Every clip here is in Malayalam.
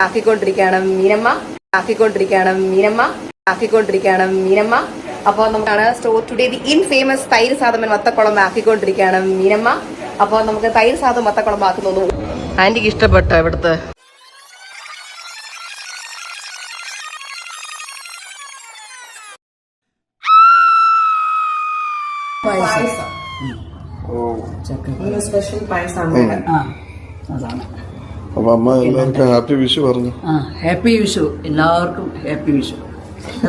ആക്കിക്കൊണ്ടിരിക്കുകയാണ് മീനമ്മ. അപ്പോൾ നമുക്കാണ് സ്റ്റോർ ടുഡേ ദി ഇൻഫേമസ് തൈര് സാദം വത്തക്കുളം ആക്കിക്കൊണ്ടിരിക്കുകയാണ് മീനമ്മ. അപ്പോൾ നമുക്ക് തൈര് സാദം വത്തക്കുളം ആക്കുന്നു. ആന്റിക്ക് ഇഷ്ടപ്പെട്ട ഇവിടുത്തെ സ്പെഷ്യൽ പായസമാണ്. അപ്പൊ അമ്മ എല്ലാവർക്കും ഹാപ്പി വിഷു പറഞ്ഞു. ഹാപ്പി വിഷു, എല്ലാവർക്കും ഹാപ്പി വിഷു.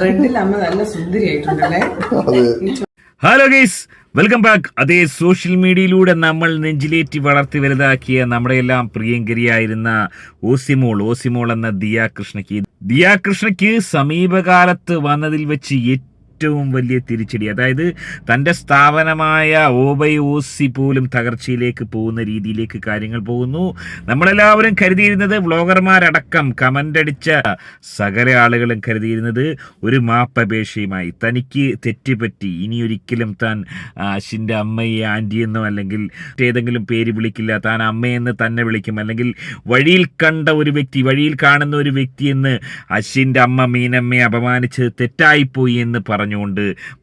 റെഡിൽ അമ്മ നല്ല സുന്ദരിയായിട്ടുണ്ടല്ലേ. Hello guys, welcome back. അതേ സോഷ്യൽ മീഡിയയിലൂടെ നമ്മൾ നെഞ്ചിലേറ്റി വളർത്തി വലുതാക്കിയ നമ്മുടെ എല്ലാം പ്രിയങ്കരിയായിരുന്ന ഓസിമോൾ എന്ന ദിയ കൃഷ്ണയ്ക്ക് സമീപകാലത്ത് വന്നതിൽ വെച്ച് ഏറ്റവും വലിയ തിരിച്ചടി, അതായത് തൻ്റെ സ്ഥാപനമായ OBOC പോലും തകർച്ചയിലേക്ക് പോകുന്ന രീതിയിലേക്ക് കാര്യങ്ങൾ പോകുന്നു. നമ്മളെല്ലാവരും കരുതിയിരുന്നത്, വ്ളോഗർമാരടക്കം കമൻ്റ് അടിച്ച സകല ആളുകളും കരുതിയിരുന്നത് ഒരു മാപ്പപേക്ഷയുമായി തനിക്ക് തെറ്റുപറ്റി, ഇനിയൊരിക്കലും താൻ അശ്വിൻ്റെ അമ്മയെ ആൻറ്റിയെന്നോ അല്ലെങ്കിൽ ഏതെങ്കിലും പേര് വിളിക്കില്ല, താൻ അമ്മയെന്ന് തന്നെ വിളിക്കും, അല്ലെങ്കിൽ വഴിയിൽ കാണുന്ന ഒരു വ്യക്തിയെന്ന് അശ്വിൻ്റെ അമ്മ മീനമ്മയെ അപമാനിച്ച് തെറ്റായിപ്പോയി എന്ന് പറഞ്ഞുകൊണ്ട്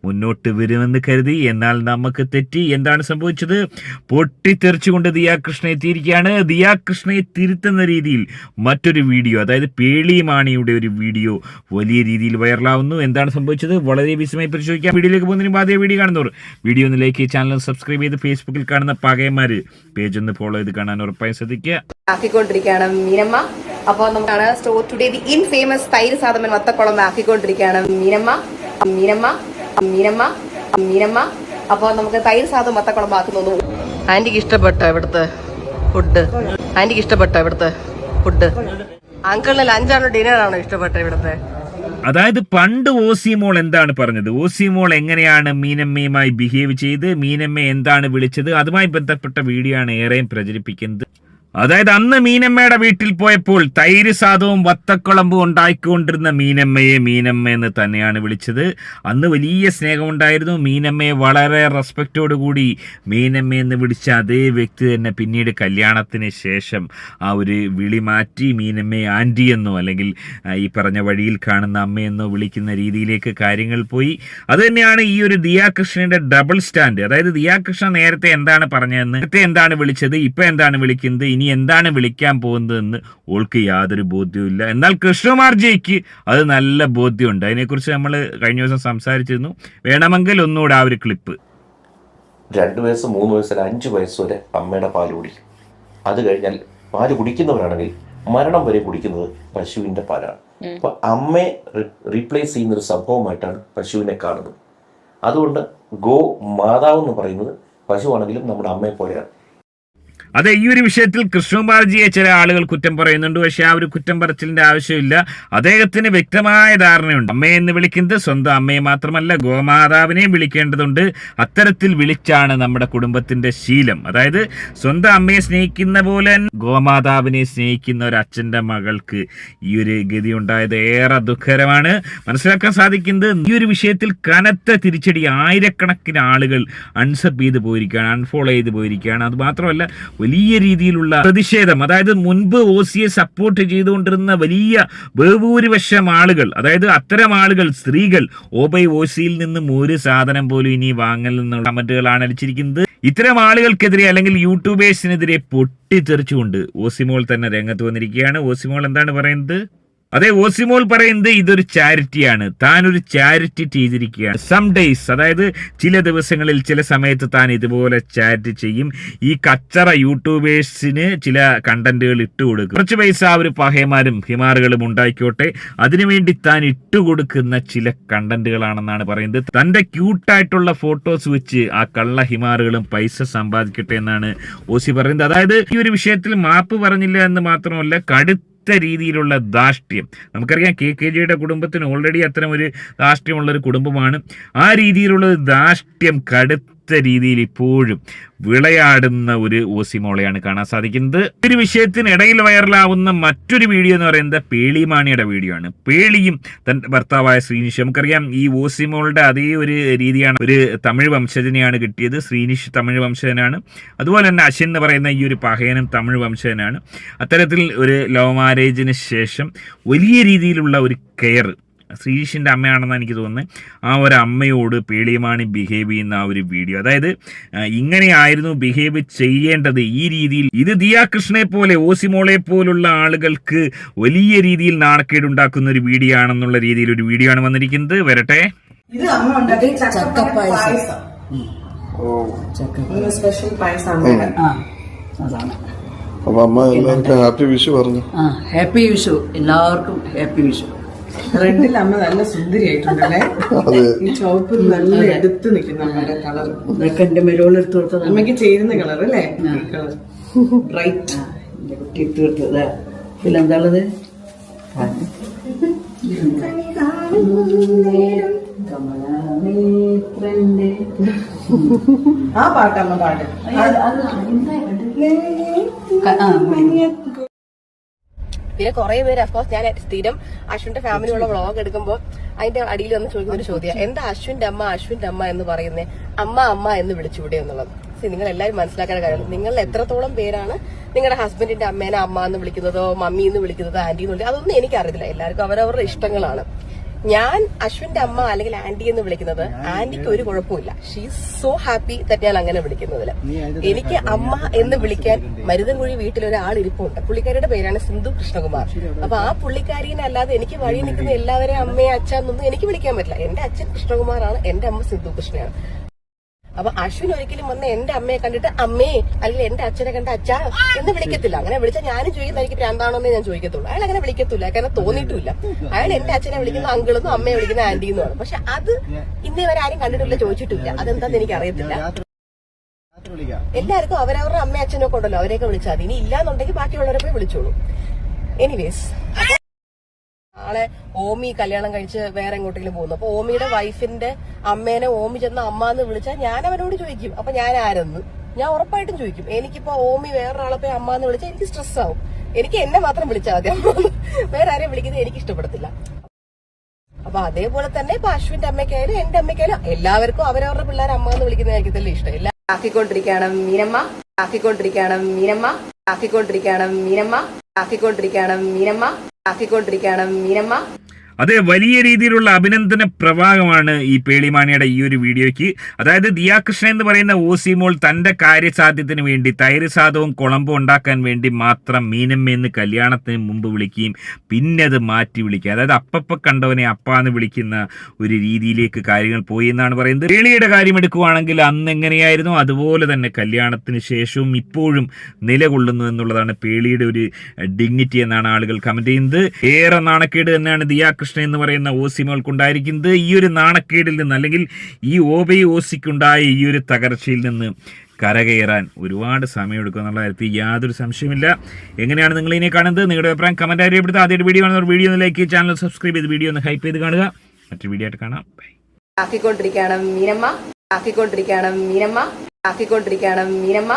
മുന്നോട്ട് വരുമെന്ന് കരുതി. എന്നാൽ നമുക്ക് തെറ്റി. എന്താണ് സംഭവിച്ചത്? പൊട്ടിത്തെറിച്ചുകൊണ്ട് ദിയ കൃഷ്ണ എത്തിയിരിക്കുകയാണ്. ദിയ കൃഷ്ണയെ തിരുത്തുന്ന രീതിയിൽ മറ്റൊരു വീഡിയോ, അതായത് പേളിമാണിയുടെ ഒരു വീഡിയോ വലിയ രീതിയിൽ വൈറലാവുന്നു. എന്താണ് സംഭവിച്ചത്? വളരെ വിശദമായി പരിശോധിക്കാം. വീഡിയോയിലേക്ക് പോകുന്നതിന് മുമ്പ് ആദ്യ വീഡിയോ കാണുന്നവർ വീഡിയോ ഒന്ന് ലൈക്ക് ചെയ്ത് ചാനൽ സബ്സ്ക്രൈബ് ചെയ്ത് ഫേസ്ബുക്കിൽ കാണുന്ന പകയന്മാർ പേജ് ഒന്ന് ഫോളോ ചെയ്ത് കാണാൻ ഉറപ്പായും ശ്രദ്ധിക്കുക. ആക്കിക്കൊണ്ടിരിക്കുകയാണ് മീനമ്മ. അപ്പോൾ നമുക്കാണ് സ്റ്റോർ ടുഡേ ദി ഇൻഫേമസ് തൈര് സാദം വത്തക്കുളം ആക്കിക്കൊണ്ടിരിക്കുകയാണ് മീനമ്മ. അപ്പോൾ നമുക്ക് തൈര് സാദം വത്തക്കുളം ആക്കുന്നു. ആന്റിക്ക് ഇഷ്ടപ്പെട്ട ഇവിടുത്തെ ഫുഡ് അങ്കിളിന് ലഞ്ചാണോ ഡിന്നറാണോ ഇഷ്ടപ്പെട്ട ഇവിടുത്തെ? അതായത് പണ്ട് ഓസിമോൾ എന്താണ് പറഞ്ഞത്, ഓസിമോൾ എങ്ങനെയാണ് മീനമ്മയുമായി ബിഹേവ് ചെയ്ത്, മീനമ്മ എന്താണ് വിളിച്ചത്, അതുമായി ബന്ധപ്പെട്ട വീഡിയോ ആണ് ഏറെയും പ്രചരിപ്പിക്കുന്നത്. അതായത് അന്ന് മീനമ്മയുടെ വീട്ടിൽ പോയപ്പോൾ തൈര് സാദവും വത്തക്കുളമ്പും ഉണ്ടാക്കിക്കൊണ്ടിരുന്ന മീനമ്മ എന്ന് തന്നെയാണ് വിളിച്ചത്. അന്ന് വലിയ സ്നേഹമുണ്ടായിരുന്നു. മീനമ്മയെ വളരെ റെസ്പെക്റ്റോടുകൂടി മീനമ്മ എന്ന് വിളിച്ച അതേ വ്യക്തി തന്നെ പിന്നീട് കല്യാണത്തിന് ശേഷം ആ ഒരു വിളി മാറ്റി മീനമ്മയെ ആൻറ്റി എന്നോ അല്ലെങ്കിൽ ഈ പറഞ്ഞ വഴിയിൽ കാണുന്ന അമ്മയെന്നോ വിളിക്കുന്ന രീതിയിലേക്ക് കാര്യങ്ങൾ പോയി. അതുതന്നെയാണ് ഈ ഒരു ദിയ കൃഷ്ണയുടെ ഡബിൾ സ്റ്റാൻഡ്. അതായത് ദിയ കൃഷ്ണ നേരത്തെ എന്താണ് പറഞ്ഞതെന്ന്, നേരത്തെ എന്താണ് വിളിച്ചത്, ഇപ്പം എന്താണ് വിളിക്കുന്നത്, ഇനി എന്താണ് വിളിക്കാൻ പോകുന്നതെന്ന് ഓൾക്ക് യാതൊരു ബോധ്യവുമില്ല. എന്നാൽ കൃഷ്ണമാർജിക്ക് അത് നല്ല ബോധ്യമുണ്ട്. അതിനെക്കുറിച്ച് നമ്മൾ കഴിഞ്ഞ ദിവസം സംസാരിച്ചിരുന്നു. വേണമെങ്കിൽ ഒന്നുകൂടെ ആ ഒരു ക്ലിപ്പ്. 2 വയസ്സ് 3 വയസ്സ് 5 വയസ്സ് വരെ അമ്മയുടെ പാല് കുടിക്കും. അത് കഴിഞ്ഞാൽ പാല് കുടിക്കുന്നവരാണെങ്കിൽ മരണം വരെ കുടിക്കുന്നത് പശുവിൻ്റെ പാലാണ്. അപ്പോൾ അമ്മയെ റീപ്ലേസ് ചെയ്യുന്നൊരു സംഭവമായിട്ടാണ് പശുവിനെ കാണുന്നത്. അതുകൊണ്ട് ഗോ മാതാവ് എന്ന് പറയുന്നത് പശുവാണെങ്കിലും നമ്മുടെ അമ്മയെ പോലെയാണ്. അതെ, ഈ ഒരു വിഷയത്തിൽ കൃഷ്ണകുമാർജിയെ ചില ആളുകൾ കുറ്റം പറയുന്നുണ്ട്. പക്ഷെ ആ ഒരു കുറ്റം പറച്ചിലിന്റെ ആവശ്യമില്ല. അദ്ദേഹത്തിന് വ്യക്തമായ ധാരണയുണ്ട്. അമ്മയെന്ന് വിളിക്കുന്നത് സ്വന്തം അമ്മയെ മാത്രമല്ല, ഗോമാതാവിനെയും വിളിക്കേണ്ടതുണ്ട്. അത്തരത്തിൽ വിളിച്ചാണ് നമ്മുടെ കുടുംബത്തിന്റെ ശീലം. അതായത് സ്വന്തം അമ്മയെ സ്നേഹിക്കുന്ന പോലെ ഗോമാതാവിനെ സ്നേഹിക്കുന്ന ഒരു അച്ഛൻ്റെ മകൾക്ക് ഈ ഒരു ഗതി ഉണ്ടായത് ഏറെ ദുഃഖകരമാണ്. മനസ്സിലാക്കാൻ സാധിക്കുന്നത് ഈ ഒരു വിഷയത്തിൽ കനത്ത തിരിച്ചടി ആയിരക്കണക്കിന് ആളുകൾ അൺസബ് ചെയ്ത് പോയിരിക്കുകയാണ്, അൺഫോളോ ചെയ്ത് പോയിരിക്കുകയാണ്. അത് മാത്രമല്ല വലിയ രീതിയിലുള്ള പ്രതിഷേധം, അതായത് മുൻപ് OCയെ സപ്പോർട്ട് ചെയ്തുകൊണ്ടിരുന്ന വലിയ ബഹുഭൂരിപക്ഷം ആളുകൾ, അതായത് അത്തരം ആളുകൾ, സ്ത്രീകൾ OBOCയിൽ നിന്നും ഒരു സാധനം പോലും ഇനി വാങ്ങൽ നിന്നുള്ള കമന്റുകളാണ് അടിച്ചിരിക്കുന്നത്. ഇത്തരം ആളുകൾക്കെതിരെ അല്ലെങ്കിൽ യൂട്യൂബേഴ്സിനെതിരെ പൊട്ടിത്തെറിച്ചുകൊണ്ട് ഓസിമോൾ തന്നെ രംഗത്ത് വന്നിരിക്കുകയാണ്. ഓസിമോൾ എന്താണ് പറയുന്നത്? അതെ, ഓസിമോൾ പറയുന്നത് ഇതൊരു ചാരിറ്റിയാണ്, താൻ ഒരു ചാരിറ്റി ചെയ്തിരിക്കുകയാണ്. സം ഡേയ്സ്, അതായത് ചില ദിവസങ്ങളിൽ ചില സമയത്ത് താൻ ഇതുപോലെ ചാരിറ്റി ചെയ്യും. ഈ കച്ചറ യൂട്യൂബേഴ്സിന് ചില കണ്ടന്റുകൾ ഇട്ടുകൊടുക്കും. കുറച്ച് പൈസ അവർ പഹയമാരും ഹിമാറുകളും ഉണ്ടായിക്കോട്ടെ, അതിനുവേണ്ടി താൻ ഇട്ടുകൊടുക്കുന്ന ചില കണ്ടന്റുകളാണെന്നാണ് പറയുന്നത്. തൻ്റെ ക്യൂട്ടായിട്ടുള്ള ഫോട്ടോസ് വെച്ച് ആ കള്ള ഹിമാറുകളും പൈസ സമ്പാദിക്കട്ടെ എന്നാണ് ഓസി പറയുന്നത്. അതായത് ഈ ഒരു വിഷയത്തിൽ മാപ്പ് പറഞ്ഞില്ല എന്ന് മാത്രമല്ല, കടുത്ത രീതിയിലുള്ള ധാർഷ്ട്യം. നമുക്കറിയാം KKGയുടെ കുടുംബത്തിന് ഓൾറെഡി അത്തരം ഒരു ധാർഷ്ട്യമുള്ളൊരു കുടുംബമാണ്. ആ രീതിയിലുള്ള ധാർഷ്ട്യം, കടുത്ത രീതിയിൽ ഇപ്പോഴും വിളയാടുന്ന ഒരു ഓസിമോളെയാണ് കാണാൻ സാധിക്കുന്നത്. ഒരു വിഷയത്തിനിടയിൽ വൈറലാവുന്ന മറ്റൊരു വീഡിയോ എന്ന് പറയുന്നത് പേളിമാണിയുടെ വീഡിയോ ആണ്. പേളിയും തൻ്റെ ഭർത്താവായ ശ്രീനിഷ്, നമുക്കറിയാം ഈ ഓസിമോളുടെ അതേ ഒരു രീതിയാണ്, ഒരു തമിഴ് വംശജനെയാണ് കിട്ടിയത്. ശ്രീനിഷ് തമിഴ് വംശജനാണ്, അതുപോലെ തന്നെ അശ്വിൻ എന്ന് പറയുന്ന ഈ ഒരു പഹയനും തമിഴ് വംശജനാണ്. അത്തരത്തിൽ ഒരു ലവ് മാരേജിന് ശേഷം വലിയ രീതിയിലുള്ള ഒരു കെയർ ശ്രീനിഷിൻ്റെ അമ്മയാണെന്ന് എനിക്ക് തോന്നുന്നത്. ആ ഒരു അമ്മയോട് പേളിമാണി ബിഹേവ് ചെയ്യുന്ന ആ ഒരു വീഡിയോ, അതായത് ഇങ്ങനെയായിരുന്നു ബിഹേവ് ചെയ്യേണ്ടത്, ഈ രീതിയിൽ ഇത് ദിയ കൃഷ്ണയെ പോലെ ഓസിമോളെ പോലുള്ള ആളുകൾക്ക് വലിയ രീതിയിൽ നാണക്കേടുണ്ടാക്കുന്ന ഒരു വീഡിയോ ആണെന്നുള്ള രീതിയിൽ ഒരു വീഡിയോ ആണ് വന്നിരിക്കുന്നത്. വരട്ടെ. ഇത് അമ്മ ഉണ്ടാക്കിയ ചക്കപ്പായസം. സ്പെഷ്യൽ പായസം. ആ അതാണ്. അപ്പൊ അമ്മ എല്ലാവർക്കും ഹാപ്പി വിഷു പറഞ്ഞു. ആ ഹാപ്പി വിഷു, എല്ലാവർക്കും ഹാപ്പി വിഷു. റെഡിൽ അമ്മ നല്ല സുന്ദരിയായിട്ടുണ്ടല്ലേ. അതെ, ഈ ചുവപ്പ് നല്ല എടുത്ത് നിൽക്കുന്ന അമ്മയുടെ കളർ. ഇതൊക്കെ എന്റെ മെലോൾ എടുത്തു കൊടുത്തത് അമ്മയ്ക്ക് ചേരുന്ന കളർ അല്ലേ? Colour bright. എന്റെ കുട്ടി എടുത്തു കൊടുത്തത്. ഇതിലെന്താണുള്ളത്? ആ പാട്ട് അമ്മ പാട്ട്. പിന്നെ കുറെ പേര് അഫ്കോഴ്സ് ഞാൻ സ്ഥിരം അശ്വിന്റെ ഫാമിലിയുള്ള വ്ളോഗ് എടുക്കുമ്പോൾ അതിന്റെ അടിയിൽ വന്ന് ചോദിക്കുന്ന ഒരു ചോദ്യം, എന്താ അശ്വിന്റെ അമ്മ എന്ന് പറയുന്നേ, അമ്മ എന്ന് വിളിച്ചുകൂടെ എന്നുള്ളത്. നിങ്ങൾ എല്ലാവരും മനസ്സിലാക്കേണ്ട കാര്യം, നിങ്ങൾ എത്രത്തോളം പേരാണ് നിങ്ങളുടെ ഹസ്ബൻഡിന്റെ അമ്മേനെ അമ്മ എന്ന് വിളിക്കുന്നതോ മമ്മി എന്ന് വിളിക്കുന്നതോ ആന്റി എന്ന് വിളിക്കുന്നത്, അതൊന്നും എനിക്കറിയില്ല. എല്ലാവർക്കും അവരവരുടെ ഇഷ്ടങ്ങളാണ്. ഞാൻ അശ്വിന്റെ അമ്മ അല്ലെങ്കിൽ ആന്റി എന്ന് വിളിക്കുന്നത് ആന്റിക്ക് ഒരു കുഴപ്പമില്ല. ഷീ സോ ഹാപ്പി ദറ്റ് ഞാൻ അങ്ങനെ വിളിക്കുന്നതില്. എനിക്ക് അമ്മ എന്ന് വിളിക്കാൻ മരുതൻകുഴി വീട്ടിലൊരാൾ ഇരിപ്പുണ്ട്. പുള്ളിക്കാരിയുടെ പേരാണ് സിന്ധു കൃഷ്ണകുമാർ. അപ്പൊ ആ പുള്ളിക്കാരിനെ അല്ലാതെ എനിക്ക് വഴി നിൽക്കുന്ന എല്ലാവരെയും അമ്മയെ അച്ഛന്നൊന്നും എനിക്ക് വിളിക്കാൻ പറ്റില്ല. എന്റെ അച്ഛൻ കൃഷ്ണകുമാറാണ്, എന്റെ അമ്മ സിന്ധു കൃഷ്ണയാണ്. അപ്പൊ അശ്വിൻ ഒരിക്കലും വന്ന് എന്റെ അമ്മയെ കണ്ടിട്ട് അമ്മേ അല്ലെങ്കിൽ എന്റെ അച്ഛനെ കണ്ട അച്ഛാ എന്ന് വിളിക്കത്തില്ല. അങ്ങനെ വിളിച്ചാൽ ഞാനും ചോദിക്കുന്നത് എനിക്ക് പ്രാന്താണോന്നേ ഞാൻ ചോദിക്കത്തുള്ളൂ. അയാൾ അങ്ങനെ വിളിക്കത്തില്ല, കാരണം തോന്നിയിട്ടില്ല. അയാൾ എന്റെ അച്ഛനെ വിളിക്കുന്ന അങ്കിളെന്നും അമ്മയെ വിളിക്കുന്ന ആന്റിന്നുമാണ്. പക്ഷെ അത് ഇന്നേ വരെ ആരും കണ്ടിട്ടില്ല, ചോദിച്ചിട്ടില്ല. അതെന്താന്ന് എനിക്ക് അറിയത്തില്ല. എല്ലാവർക്കും അവരവരുടെ അമ്മ അച്ഛനൊക്കെ ഉണ്ടല്ലോ, അവരെയൊക്കെ വിളിച്ചാൽ മതി. ഇനി ഇല്ലാന്നുണ്ടെങ്കിൽ ബാക്കിയുള്ളവരെ പോയി വിളിച്ചോളൂ. എനിവേസ്, നാളെ ഓമി കല്യാണം കഴിച്ച് വേറെ എങ്ങോട്ടെങ്കിലും പോകുന്നു. അപ്പൊ ഓമിയുടെ വൈഫിന്റെ അമ്മേനെ ഓമി ചെന്ന് അമ്മ എന്ന് വിളിച്ചാൽ ഞാൻ അവനോട് ചോദിക്കും, അപ്പൊ ഞാൻ ആരെന്ന് ഞാൻ ഉറപ്പായിട്ടും ചോദിക്കും. എനിക്കിപ്പോ ഓമി വേറൊരാളെ പോയി അമ്മ എന്ന് വിളിച്ചാൽ എനിക്ക് സ്ട്രെസ് ആവും. എനിക്ക് എന്നെ മാത്രം വിളിച്ചാൽ മതി, വേറെ ആരെയും വിളിക്കുന്നത് എനിക്ക് ഇഷ്ടപ്പെടത്തില്ല. അപ്പൊ അതേപോലെ തന്നെ ഇപ്പൊ അശ്വിന്റെ അമ്മയ്ക്കായാലും എന്റെ അമ്മയ്ക്കായാലും എല്ലാവർക്കും അവരവരുടെ പിള്ളേരെ അമ്മ എന്ന് വിളിക്കുന്നതായിരിക്കത്തില്ല ഇഷ്ടം. എല്ലാം ആക്കിക്കൊണ്ടിരിക്കുകയാണ് മീനമ്മ, ആക്കിക്കൊണ്ടിരിക്കുകയാണ് മീനമ്മ, ആക്കിക്കൊണ്ടിരിക്കുകയാണ് മീനമ്മ, ആക്കിക്കൊണ്ടിരിക്കുകയാണ് മീനമ്മ, ആക്കിക്കൊണ്ടിരിക്കുകയാണ് മീനമ്മ. അതെ, വലിയ രീതിയിലുള്ള അഭിനന്ദന പ്രവാഹമാണ് ഈ പേളിമാണിയുടെ ഈ ഒരു വീഡിയോയ്ക്ക്. അതായത് ദിയ കൃഷ്ണ എന്ന് പറയുന്ന ഓസിമോൾ തൻ്റെ കാര്യസാധ്യത്തിന് വേണ്ടി തൈര് സാദവും കുളമ്പും ഉണ്ടാക്കാൻ വേണ്ടി മാത്രം മീനമ്മയെന്ന് കല്യാണത്തിന് മുമ്പ് വിളിക്കുകയും പിന്നെ അത് മാറ്റി വിളിക്കുക, അതായത് അപ്പപ്പ കണ്ടവനെ അപ്പാന്ന് വിളിക്കുന്ന ഒരു രീതിയിലേക്ക് കാര്യങ്ങൾ പോയി എന്നാണ് പറയുന്നത്. പേളിയുടെ കാര്യം എടുക്കുവാണെങ്കിൽ അന്ന് എങ്ങനെയായിരുന്നു അതുപോലെ തന്നെ കല്യാണത്തിന് ശേഷവും ഇപ്പോഴും നിലകൊള്ളുന്നു എന്നുള്ളതാണ് പേളിയുടെ ഒരു ഡിഗ്നിറ്റി എന്നാണ് ആളുകൾ കമന്റ് ചെയ്യുന്നത്. ഏറെ നാണക്കേട് തന്നെയാണ് ദിയ കൃഷ്ണ എന്ന് പറയുന്ന ഓസിമോൾക്കുണ്ടായിരിക്കുന്നത്. ഈ ഒരു നാണക്കേടിൽ നിന്ന് അല്ലെങ്കിൽ ഈ ഓസിക്കുണ്ടായ ഈ ഒരു തകർച്ചയിൽ നിന്ന് കരകയറാൻ ഒരുപാട് സമയമെടുക്കും എന്നുള്ള കാര്യത്തിൽ യാതൊരു സംശയമില്ല. എങ്ങനെയാണ് നിങ്ങൾ ഇതിനെ കാണുന്നത്? നിങ്ങളുടെ അഭിപ്രായം കമന്റ് അറിയപ്പെടുത്തുക. ആദ്യമായിട്ട് വീഡിയോ കാണുന്ന വീഡിയോ ഒന്ന് ലൈക്ക്, ചാനൽ സബ്സ്ക്രൈബ് ചെയ്ത് വീഡിയോ ഒന്ന് ഹൈപ്പ് ചെയ്ത് കാണുക. മറ്റൊരു വീഡിയോ ആയിട്ട് കാണാം. ബൈ. ആക്കിക്കൊണ്ടിരിക്കുകയാണ് മീനമ്മ, ആക്കിക്കൊണ്ടിരിക്കുകയാണ് മീനമ്മ, ആക്കിക്കൊണ്ടിരിക്കുകയാണ് മീനമ്മ.